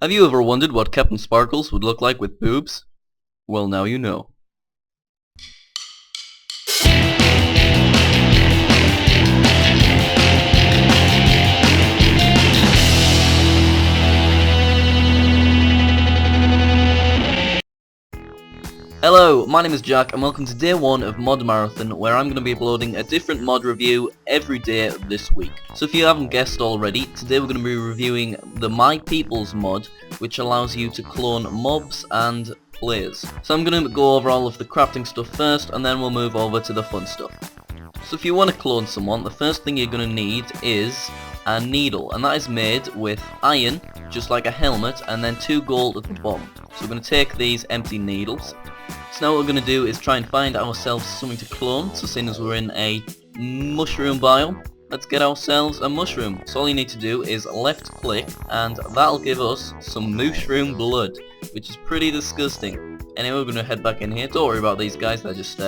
Have you ever wondered what Captain Sparkles would look like with boobs? Well, now you know. Hello, my name is Jack and welcome to day 1 of Mod Marathon, where I'm going to be uploading a different mod review every day this week. So if you haven't guessed already, today we're going to be reviewing the My People's mod, which allows you to clone mobs and players. So I'm going to go over all of the crafting stuff first, and then we'll move over to the fun stuff. So if you want to clone someone, the first thing you're going to need is a needle, and that is made with iron, just like a helmet, and then 2 gold at the bottom. So we're going to take these empty needles. So now what we're going to do is try and find ourselves something to clone. So seeing as we're in a mushroom biome, let's get ourselves a mushroom. So all you need to do is left click and that'll give us some mushroom blood, which is pretty disgusting. Anyway, we're going to head back in here. Don't worry about these guys, they're just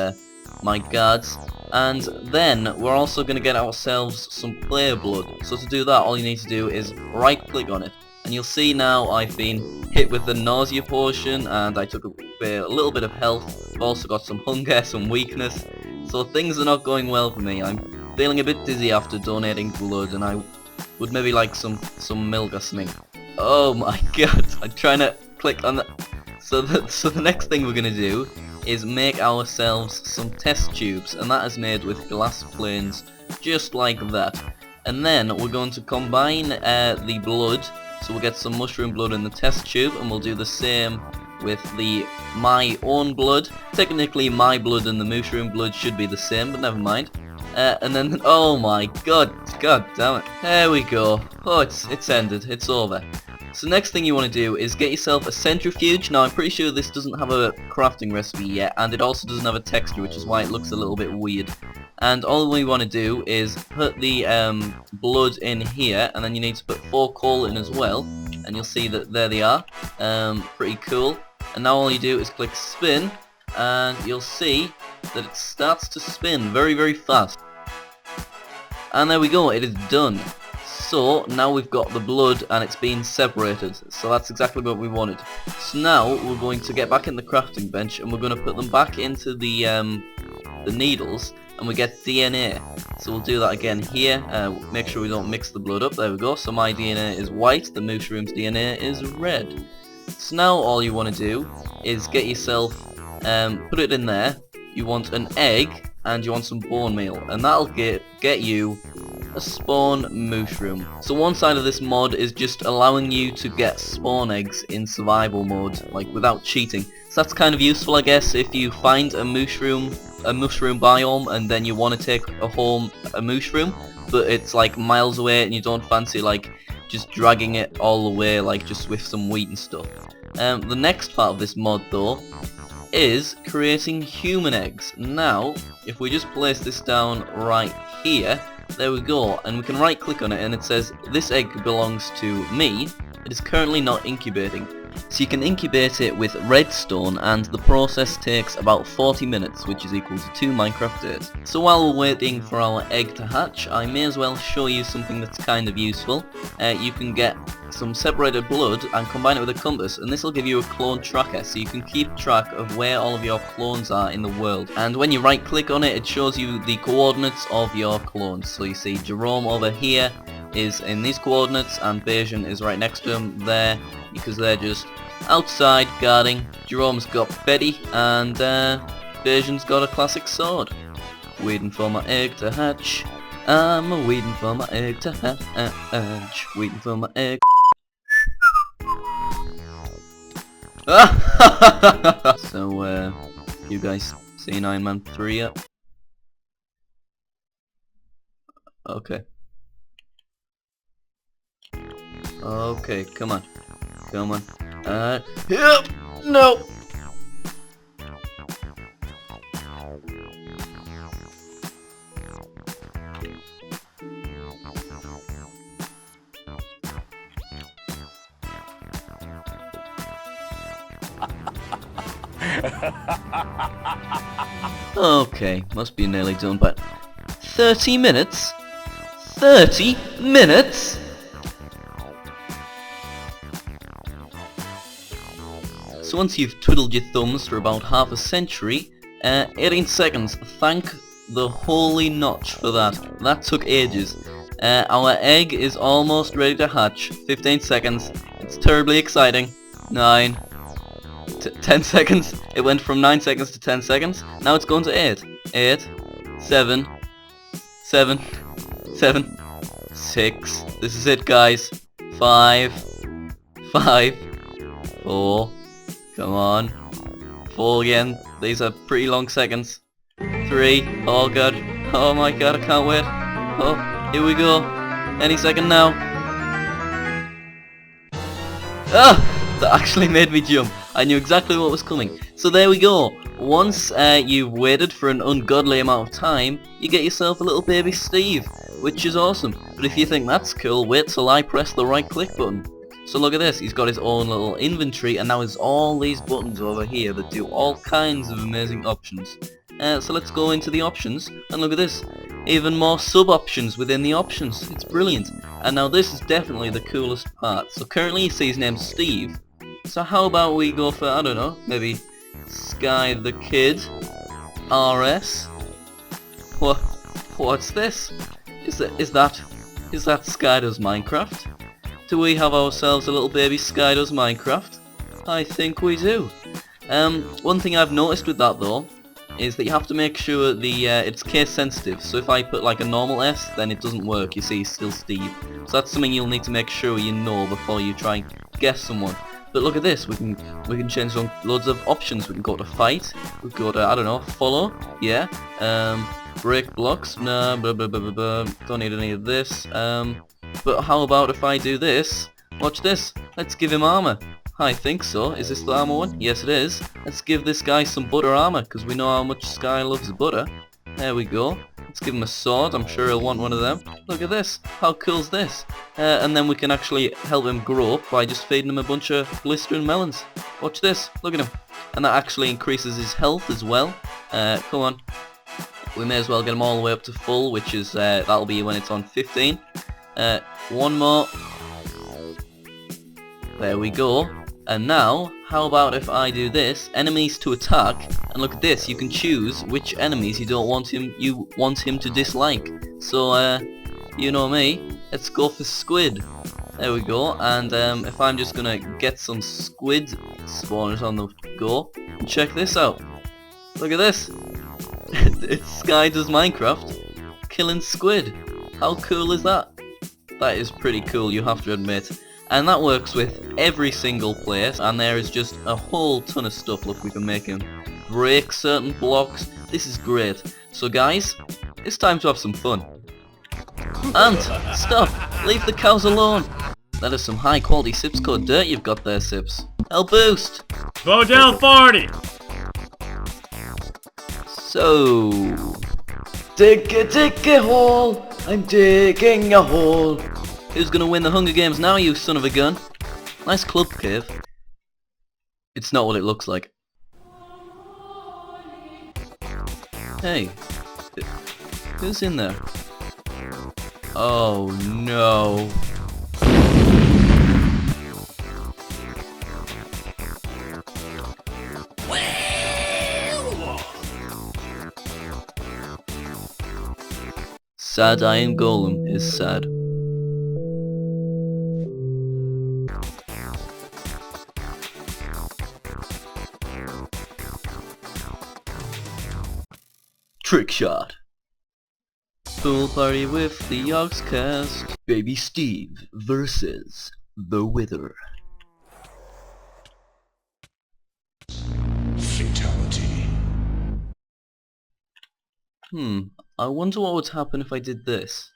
my guards. And then we're also going to get ourselves some player blood. So to do that, all you need to do is right click on it. And you'll see now I've been hit with the nausea potion, and I took a little bit of health. I've also got some hunger, some weakness, so things are not going well for me. I'm feeling a bit dizzy after donating blood, and I would maybe like some milk or something. Oh my god, I'm trying to click on that. So the next thing we're going to do is make ourselves some test tubes, and that is made with glass planes, just like that. And then we're going to combine the blood. So we'll get some mushroom blood in the test tube, and we'll do the same with my own blood. Technically my blood and the mushroom blood should be the same, but never mind. And then, oh my god damn it. There we go. Oh, it's ended, it's over. So next thing you want to do is get yourself a centrifuge. Now I'm pretty sure this doesn't have a crafting recipe yet, and it also doesn't have a texture, which is why it looks a little bit weird. And all we want to do is put the blood in here, and then you need to put 4 coal in as well, and you'll see that there they are. Pretty cool. And now all you do is click spin, and you'll see that it starts to spin very, very fast. And there we go, it is done. So now we've got the blood and it's been separated, so that's exactly what we wanted. So now we're going to get back in the crafting bench, and we're going to put them back into the needles, and we get DNA. So we'll do that again here. Make sure we don't mix the blood up. There we go. So my DNA is white, the mushroom's DNA is red. So now all you want to do is get yourself, put it in there. You want an egg and you want some bone meal, and that'll get you a spawn mushroom. So one side of this mod is just allowing you to get spawn eggs in survival mode, like without cheating. So that's kind of useful, I guess, if you find a mushroom biome and then you want to take home a mushroom, but it's like miles away and you don't fancy like just dragging it all the way, like just with some wheat and stuff. The next part of this mod though is creating human eggs. Now if we just place this down right here, there we go, and we can right click on it and it says this egg belongs to me. It is currently not incubating. So you can incubate it with redstone, and the process takes about 40 minutes, which is equal to 2 Minecraft days. So while we're waiting for our egg to hatch, I may as well show you something that's kind of useful. You can get some separated blood and combine it with a compass, and this will give you a clone tracker, so you can keep track of where all of your clones are in the world. And when you right click on it, it shows you the coordinates of your clones. So you see Jerome over here is in these coordinates, and Bayesian is right next to him there, because they're just outside guarding. Jerome's got Betty, and Bayesian's got a classic sword. Waiting for my egg to hatch. I'm waiting for my egg to hatch. Waiting for my egg. So, you guys seen Iron Man 3 yet? Okay. Okay, come on. Come on. Yep! No! Okay, must be nearly done, but 30 minutes? 30 minutes? So once you've twiddled your thumbs for about half a century, 18 seconds, thank the holy notch for that. That took ages. Our egg is almost ready to hatch. 15 seconds. It's terribly exciting. 9. 10 seconds. It went from 9 seconds to 10 seconds. Now it's going to 8. 8. 7. 7. 7. 6. This is it, guys. 5. 5. 4. Come on. 4 again. These are pretty long seconds. 3. Oh god. Oh my god, I can't wait. Oh, here we go. Any second now. Ah! That actually made me jump. I knew exactly what was coming. So there we go. Once you've waited for an ungodly amount of time, you get yourself a little baby Steve, which is awesome. But if you think that's cool, wait till I press the right click button. So look at this, he's got his own little inventory, and now there's all these buttons over here that do all kinds of amazing options. So let's go into the options, and look at this. Even more sub-options within the options. It's brilliant. And now this is definitely the coolest part. So currently you see his name's Steve. So how about we go for, I don't know, maybe Sky the Kid, RS. What's this? Is that Sky Does Minecraft? Do we have ourselves a little baby Sky Does Minecraft? I think we do. One thing I've noticed with that though is that you have to make sure it's case sensitive. So if I put like a normal S, then it doesn't work. You see, it's still Steve. So that's something you'll need to make sure you know before you try and guess someone. But look at this, we can change on loads of options. We can go to fight, we can go to, I don't know, follow, yeah, break blocks, no, blah, blah, blah, blah, blah. Don't need any of this, but how about if I do this? Watch this, let's give him armor. I think so. Is this the armor one? Yes it is. Let's give this guy some butter armor, because we know how much Sky loves butter. There we go. Let's give him a sword, I'm sure he'll want one of them. Look at this, how cool's this? And then we can actually help him grow up by just feeding him a bunch of blistering melons. Watch this, look at him. And that actually increases his health as well. Come on. We may as well get him all the way up to full, which is, that'll be when it's on 15. One more. There we go. And now, how about if I do this, enemies to attack, and look at this, you can choose which enemies you want him to dislike. So, you know me, let's go for squid. There we go, and if I'm just gonna get some squid spawners on the go, check this out. Look at this. It's Sky Does Minecraft, killing squid. How cool is that? That is pretty cool, you have to admit. And that works with every single place, and there is just a whole ton of stuff. Look, we can make him break certain blocks. This is great. So guys, it's time to have some fun. Ant, stop! Leave the cows alone! That is some high quality Sips Code dirt you've got there, Sips. I'll boost! Bodell 40! So... dig a hole! I'm digging a hole! Who's gonna win the Hunger Games now, you son of a gun? Nice club cave. It's not what it looks like. Hey. Who's in there? Oh no. Sad Iron Golem is sad. Trick shot. Pool party with the Yogscast. Baby Steve versus the Wither. Fatality. I wonder what would happen if I did this.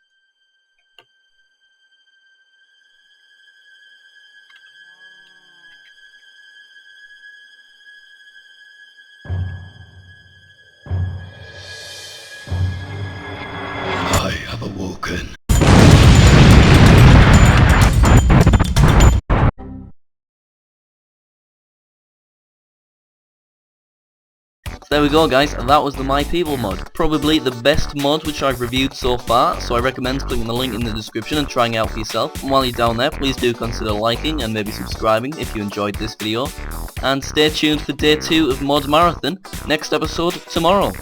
I have awoken. So there we go guys, and that was the My People mod. Probably the best mod which I've reviewed so far, so I recommend clicking the link in the description and trying it out for yourself. And while you're down there, please do consider liking and maybe subscribing if you enjoyed this video. and stay tuned for day 2 of Mod Marathon, next episode tomorrow.